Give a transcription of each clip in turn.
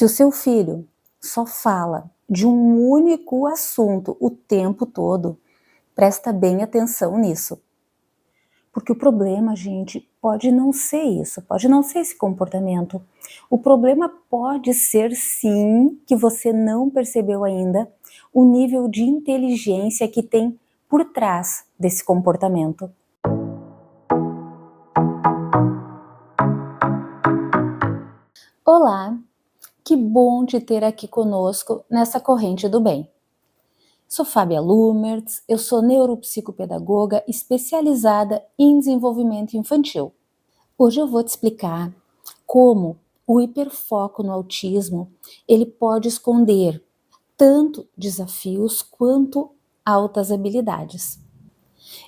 Se o seu filho só fala de um único assunto o tempo todo, presta bem atenção nisso. Porque o problema, gente, pode não ser isso, pode não ser esse comportamento. O problema pode ser, sim, que você não percebeu ainda o nível de inteligência que tem por trás desse comportamento. Olá, que bom te ter aqui conosco nessa corrente do bem. Sou Fábia Lumertz, eu sou neuropsicopedagoga especializada em desenvolvimento infantil. Hoje eu vou te explicar como o hiperfoco no autismo ele pode esconder tanto desafios quanto altas habilidades.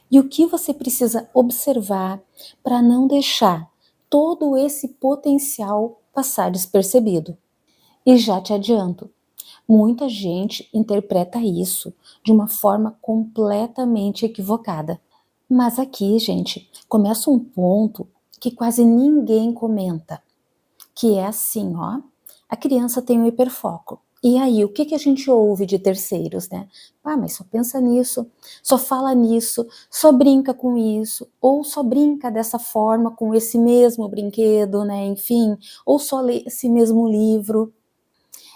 E o que você precisa observar para não deixar todo esse potencial passar despercebido. E já te adianto, muita gente interpreta isso de uma forma completamente equivocada. Mas aqui, gente, começa um ponto que quase ninguém comenta, que é assim, ó, a criança tem um hiperfoco. E aí, o que a gente ouve de terceiros, né? Ah, mas só pensa nisso, só fala nisso, só brinca com isso, ou só brinca dessa forma com esse mesmo brinquedo, né? Enfim, ou só lê esse mesmo livro.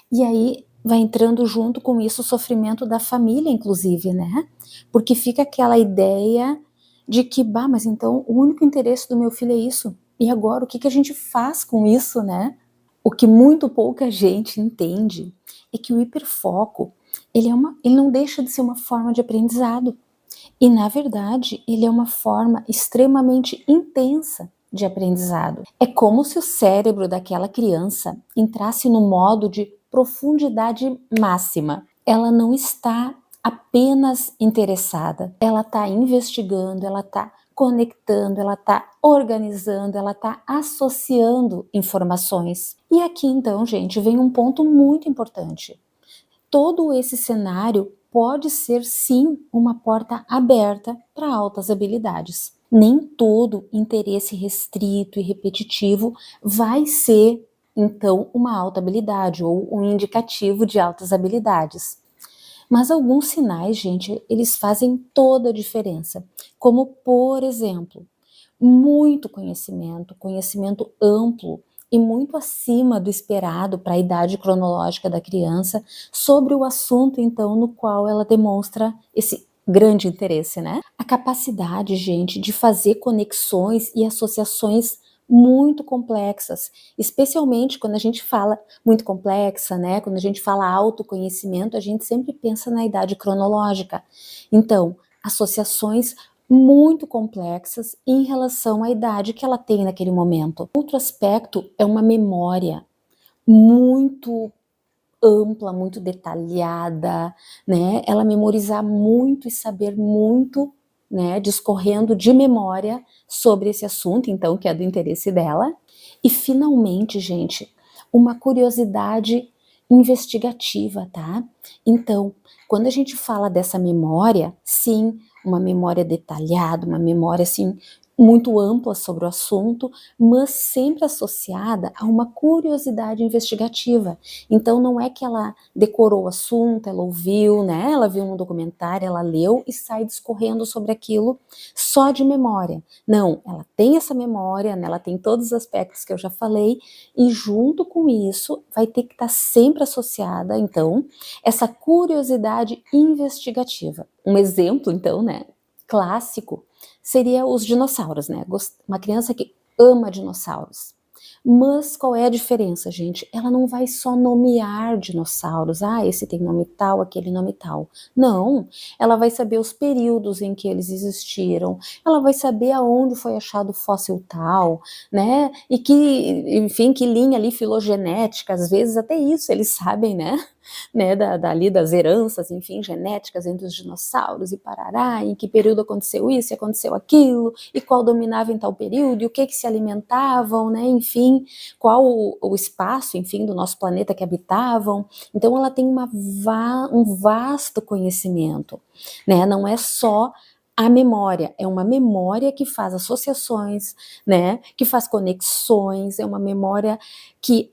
E aí vai entrando junto com isso o sofrimento da família, inclusive, né? Porque fica aquela ideia de que, bah, mas então o único interesse do meu filho é isso. E agora o que a gente faz com isso, né? O que muito pouca gente entende é que o hiperfoco, ele não deixa de ser uma forma de aprendizado. E, na verdade, ele é uma forma extremamente intensa de aprendizado. É como se o cérebro daquela criança entrasse no modo de profundidade máxima. Ela não está apenas interessada, ela está investigando, ela está conectando, ela está organizando, ela está associando informações. E aqui então, gente, vem um ponto muito importante. Todo esse cenário pode ser sim uma porta aberta para altas habilidades. Nem todo interesse restrito e repetitivo vai ser então uma alta habilidade ou um indicativo de altas habilidades. Mas alguns sinais, gente, eles fazem toda a diferença. Como, por exemplo, muito conhecimento amplo e muito acima do esperado para a idade cronológica da criança sobre o assunto, então, no qual ela demonstra esse grande interesse, né? A capacidade, gente, de fazer conexões e associações muito complexas, especialmente quando a gente fala muito complexa, né? Quando a gente fala autoconhecimento, a gente sempre pensa na idade cronológica. Então, associações muito complexas em relação à idade que ela tem naquele momento. Outro aspecto é uma memória muito ampla, muito detalhada, né? Ela memorizar muito e saber muito, né? Discorrendo de memória sobre esse assunto, então, que é do interesse dela. E finalmente, gente, uma curiosidade investigativa, tá? Então, quando a gente fala dessa memória, sim, uma memória detalhada, uma memória assim muito ampla sobre o assunto, mas sempre associada a uma curiosidade investigativa. Então não é que ela decorou o assunto, ela ouviu, né? Ela viu um documentário, ela leu e sai discorrendo sobre aquilo só de memória. Não, ela tem essa memória, né? Ela tem todos os aspectos que eu já falei e junto com isso vai ter que estar sempre associada, então, essa curiosidade investigativa. Um exemplo, então, né? Clássico seria os dinossauros, né? Uma criança que ama dinossauros. Mas qual é a diferença, gente? Ela não vai só nomear dinossauros. Ah, esse tem nome tal, aquele nome tal. Não, ela vai saber os períodos em que eles existiram. Ela vai saber aonde foi achado o fóssil tal, né? E que, enfim, que linha ali filogenética, às vezes até isso eles sabem, né, dali das heranças, enfim, genéticas entre os dinossauros e parará, em que período aconteceu isso, aconteceu aquilo, e qual dominava em tal período, e o que se alimentavam, né, enfim, qual o espaço, enfim, do nosso planeta que habitavam. Então ela tem um vasto conhecimento, né, não é só a memória é uma memória que faz associações, né, que faz conexões, é uma memória que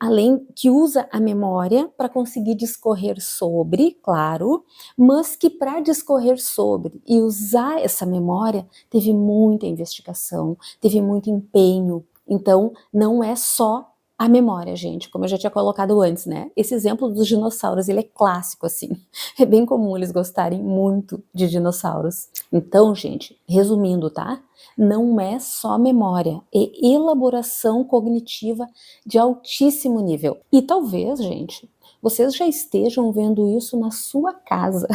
usa a memória para conseguir discorrer sobre, claro, mas que para discorrer sobre e usar essa memória teve muita investigação, teve muito empenho. Então, não é só a memória, gente, como eu já tinha colocado antes, né? Esse exemplo dos dinossauros, ele é clássico, assim. É bem comum eles gostarem muito de dinossauros. Então, gente, resumindo, tá? Não é só memória, é elaboração cognitiva de altíssimo nível. E talvez, gente, vocês já estejam vendo isso na sua casa,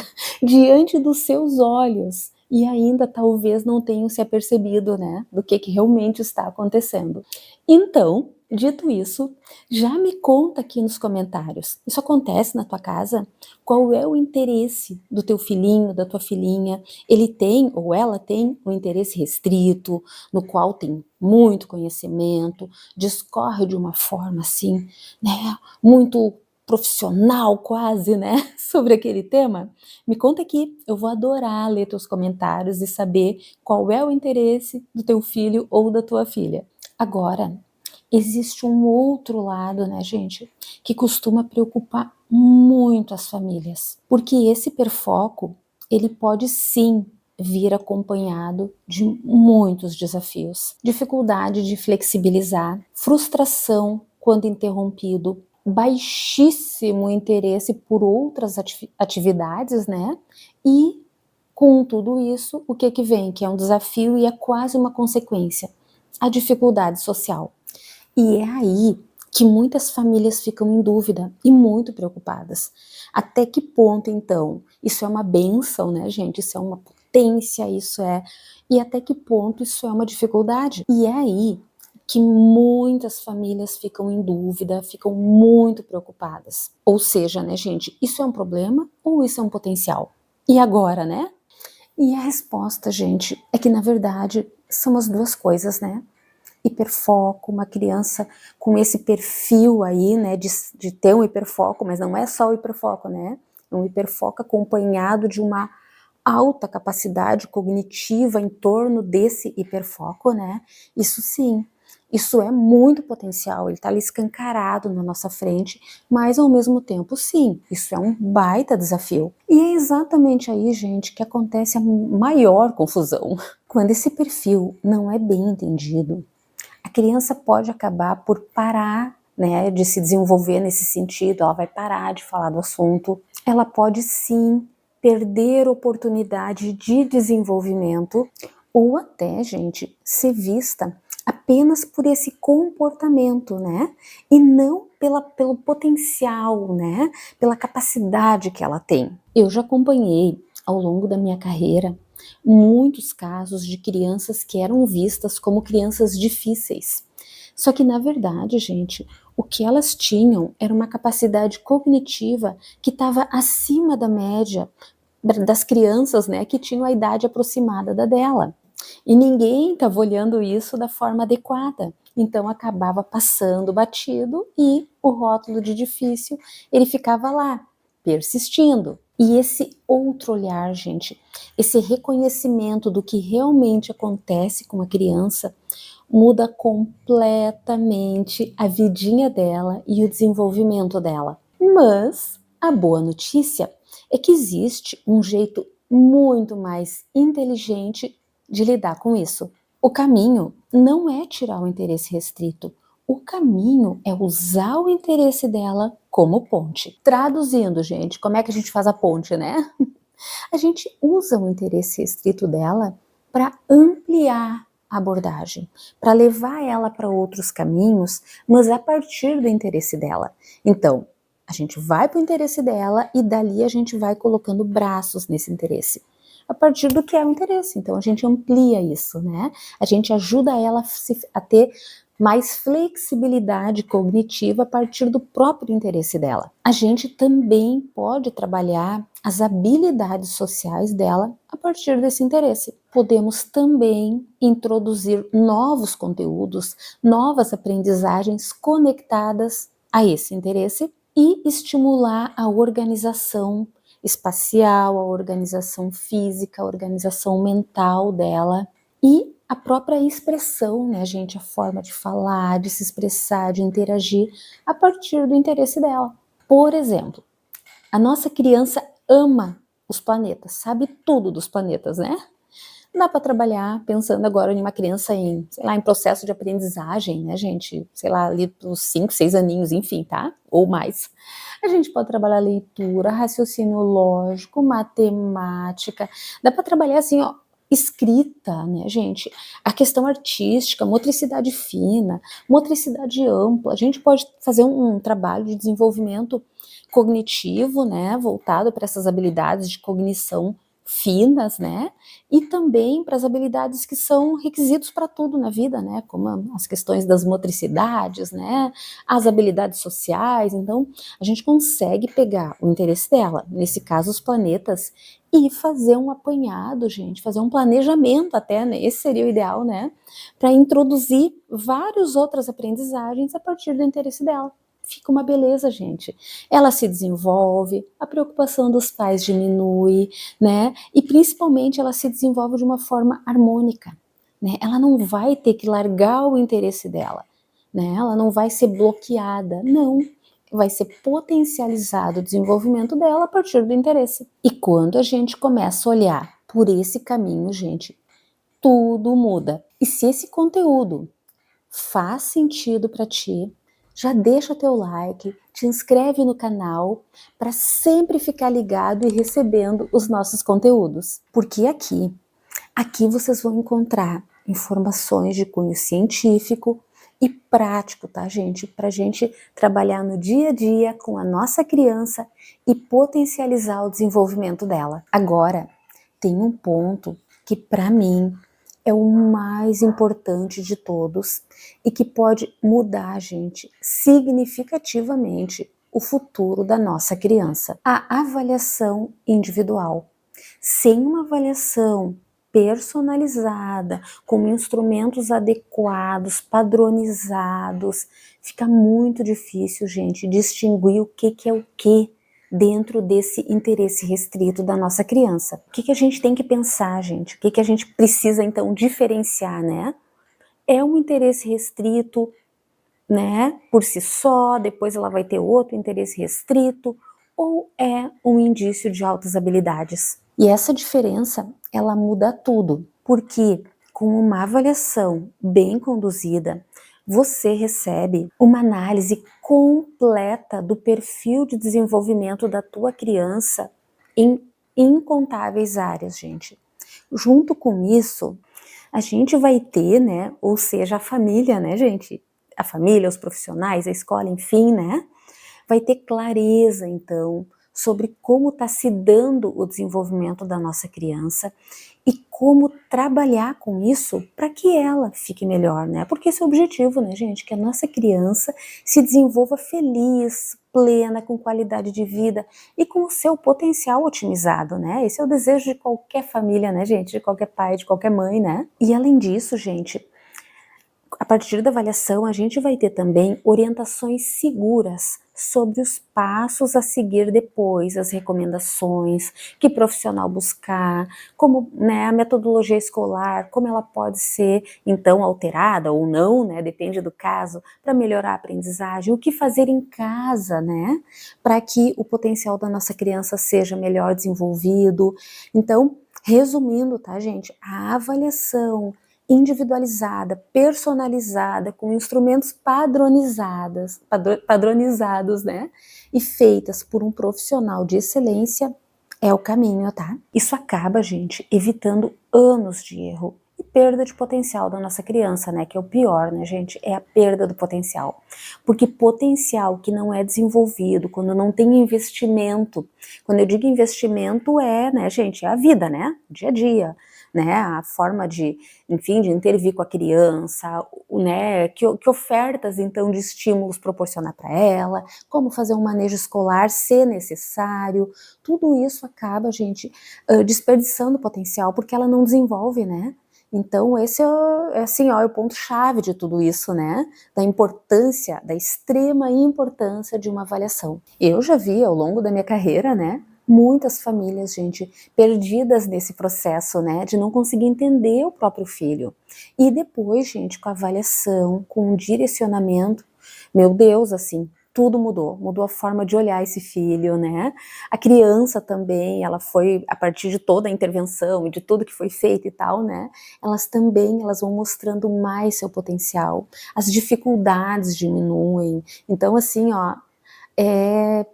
diante dos seus olhos, e ainda talvez não tenham se apercebido, né, do que realmente está acontecendo. Então, dito isso, já me conta aqui nos comentários. Isso acontece na tua casa? Qual é o interesse do teu filhinho, da tua filhinha? Ele tem ou ela tem um interesse restrito, no qual tem muito conhecimento, discorre de uma forma assim, né, muito profissional quase, né, sobre aquele tema? Me conta aqui, eu vou adorar ler teus comentários e saber qual é o interesse do teu filho ou da tua filha. Agora, existe um outro lado, né, gente, que costuma preocupar muito as famílias, porque esse hiperfoco, ele pode sim vir acompanhado de muitos desafios, dificuldade de flexibilizar, frustração quando interrompido, baixíssimo interesse por outras atividades, né, e com tudo isso, o que vem? Que é um desafio e é quase uma consequência, a dificuldade social. E é aí que muitas famílias ficam em dúvida e muito preocupadas. Até que ponto, então, isso é uma bênção, né, gente? Isso é uma potência, isso é... E até que ponto isso é uma dificuldade? E é aí que muitas famílias ficam em dúvida, ficam muito preocupadas. Ou seja, né, gente, isso é um problema ou isso é um potencial? E agora, né? E a resposta, gente, é que na verdade são as duas coisas, né? Hiperfoco, uma criança com esse perfil aí, né, de ter um hiperfoco, mas não é só o hiperfoco, né? É um hiperfoco acompanhado de uma alta capacidade cognitiva em torno desse hiperfoco, né? Isso sim, isso é muito potencial, ele está ali escancarado na nossa frente, mas ao mesmo tempo, sim, isso é um baita desafio. E é exatamente aí, gente, que acontece a maior confusão. Quando esse perfil não é bem entendido, a criança pode acabar por parar, né, de se desenvolver nesse sentido, ela vai parar de falar do assunto, ela pode sim perder oportunidade de desenvolvimento ou até, gente, ser vista apenas por esse comportamento, né, e não pelo potencial, né, pela capacidade que ela tem. Eu já acompanhei ao longo da minha carreira muitos casos de crianças que eram vistas como crianças difíceis. Só que, na verdade, gente, o que elas tinham era uma capacidade cognitiva que estava acima da média das crianças, né, que tinham a idade aproximada da dela. E ninguém estava olhando isso da forma adequada. Então acabava passando batido e o rótulo de difícil, ele ficava lá, persistindo. E esse outro olhar, gente, esse reconhecimento do que realmente acontece com a criança, muda completamente a vidinha dela e o desenvolvimento dela. Mas a boa notícia é que existe um jeito muito mais inteligente de lidar com isso. O caminho não é tirar o interesse restrito. O caminho é usar o interesse dela como ponte. Traduzindo, gente, como é que a gente faz a ponte, né? A gente usa o interesse restrito dela para ampliar a abordagem, para levar ela para outros caminhos, mas a partir do interesse dela. Então, a gente vai para o interesse dela e dali a gente vai colocando braços nesse interesse. A partir do que é o interesse. Então, a gente amplia isso, né? A gente ajuda ela a ter mais flexibilidade cognitiva a partir do próprio interesse dela. A gente também pode trabalhar as habilidades sociais dela a partir desse interesse. Podemos também introduzir novos conteúdos, novas aprendizagens conectadas a esse interesse e estimular a organização, espacial, a organização física, a organização mental dela e a própria expressão, né, gente? A forma de falar, de se expressar, de interagir a partir do interesse dela. Por exemplo, a nossa criança ama os planetas, sabe tudo dos planetas, né? Dá para trabalhar pensando agora em uma criança em, sei lá, em processo de aprendizagem, né, gente? Sei lá, ali dos 5, 6 aninhos, enfim, tá? Ou mais. A gente pode trabalhar leitura, raciocínio lógico, matemática. Dá para trabalhar assim, ó, escrita, né, gente? A questão artística, motricidade fina, motricidade ampla. A gente pode fazer um trabalho de desenvolvimento cognitivo, né, voltado para essas habilidades de cognição finas, né? E também para as habilidades que são requisitos para tudo na vida, né? Como as questões das motricidades, né? As habilidades sociais. Então, a gente consegue pegar o interesse dela, nesse caso os planetas, e fazer um apanhado, gente, fazer um planejamento até, né? Esse seria o ideal, né? Para introduzir várias outras aprendizagens a partir do interesse dela. Fica uma beleza, gente. Ela se desenvolve, a preocupação dos pais diminui, né? E principalmente ela se desenvolve de uma forma harmônica, né? Ela não vai ter que largar o interesse dela, né? Ela não vai ser bloqueada, não. Vai ser potencializado o desenvolvimento dela a partir do interesse. E quando a gente começa a olhar por esse caminho, gente, tudo muda. E se esse conteúdo faz sentido para ti, já deixa teu like, te inscreve no canal para sempre ficar ligado e recebendo os nossos conteúdos. Porque aqui vocês vão encontrar informações de cunho científico e prático, tá, gente? Pra gente trabalhar no dia a dia com a nossa criança e potencializar o desenvolvimento dela. Agora, tem um ponto que para mim é o mais importante de todos e que pode mudar, gente, significativamente o futuro da nossa criança. A avaliação individual. Sem uma avaliação personalizada, com instrumentos adequados, padronizados, fica muito difícil, gente, distinguir o que é o que dentro desse interesse restrito da nossa criança. O que a gente tem que pensar, gente? O que a gente precisa, então, diferenciar, né? É um interesse restrito, né, por si só, depois ela vai ter outro interesse restrito, ou é um indício de altas habilidades? E essa diferença, ela muda tudo, porque com uma avaliação bem conduzida, você recebe uma análise completa do perfil de desenvolvimento da tua criança em incontáveis áreas, gente. Junto com isso, a gente vai ter, né, ou seja, a família, né, gente? A família, os profissionais, a escola, enfim, né? Vai ter clareza, então, sobre como está se dando o desenvolvimento da nossa criança e como trabalhar com isso para que ela fique melhor, né? Porque esse é o objetivo, né, gente? Que a nossa criança se desenvolva feliz, plena, com qualidade de vida e com o seu potencial otimizado, né? Esse é o desejo de qualquer família, né, gente? De qualquer pai, de qualquer mãe, né? E além disso, gente, a partir da avaliação, a gente vai ter também orientações seguras sobre os passos a seguir depois, as recomendações, que profissional buscar, como, né, a metodologia escolar, como ela pode ser, então, alterada ou não, né, depende do caso, para melhorar a aprendizagem, o que fazer em casa, né, para que o potencial da nossa criança seja melhor desenvolvido. Então, resumindo, tá, gente, a avaliação individualizada, personalizada, com instrumentos padronizados, né? E feitas por um profissional de excelência é o caminho, tá? Isso acaba, gente, evitando anos de erro e perda de potencial da nossa criança, né? Que é o pior, né, gente? É a perda do potencial. Porque potencial que não é desenvolvido, quando não tem investimento, quando eu digo investimento é, né, gente, é a vida, né? O dia a dia, né? A forma de, enfim, de intervir com a criança, né? Que ofertas, então, de estímulos proporcionar para ela, como fazer um manejo escolar, se necessário. Tudo isso acaba, gente, desperdiçando potencial, porque ela não desenvolve, né? Então, esse assim, ó, é o ponto-chave de tudo isso, né? Da importância, da extrema importância de uma avaliação. Eu já vi ao longo da minha carreira, né? Muitas famílias, gente, perdidas nesse processo, né, de não conseguir entender o próprio filho. E depois, gente, com a avaliação, com o direcionamento, meu Deus, assim, tudo mudou a forma de olhar esse filho, né. A criança também, ela foi a partir de toda a intervenção e de tudo que foi feito e tal, né, elas vão mostrando mais seu potencial, as dificuldades diminuem. Então assim, ó, é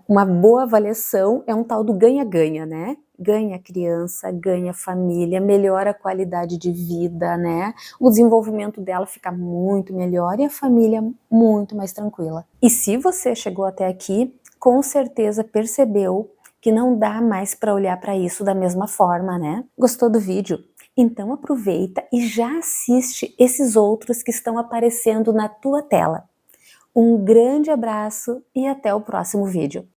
uma boa avaliação é um tal do ganha-ganha, né. Ganha a criança, ganha a família, melhora a qualidade de vida, né, o desenvolvimento dela fica muito melhor e a família muito mais tranquila. E se você chegou até aqui, com certeza percebeu que não dá mais para olhar para isso da mesma forma, né. Gostou do vídeo? Então aproveita e já assiste esses outros que estão aparecendo na tua tela. Um grande abraço e até o próximo vídeo.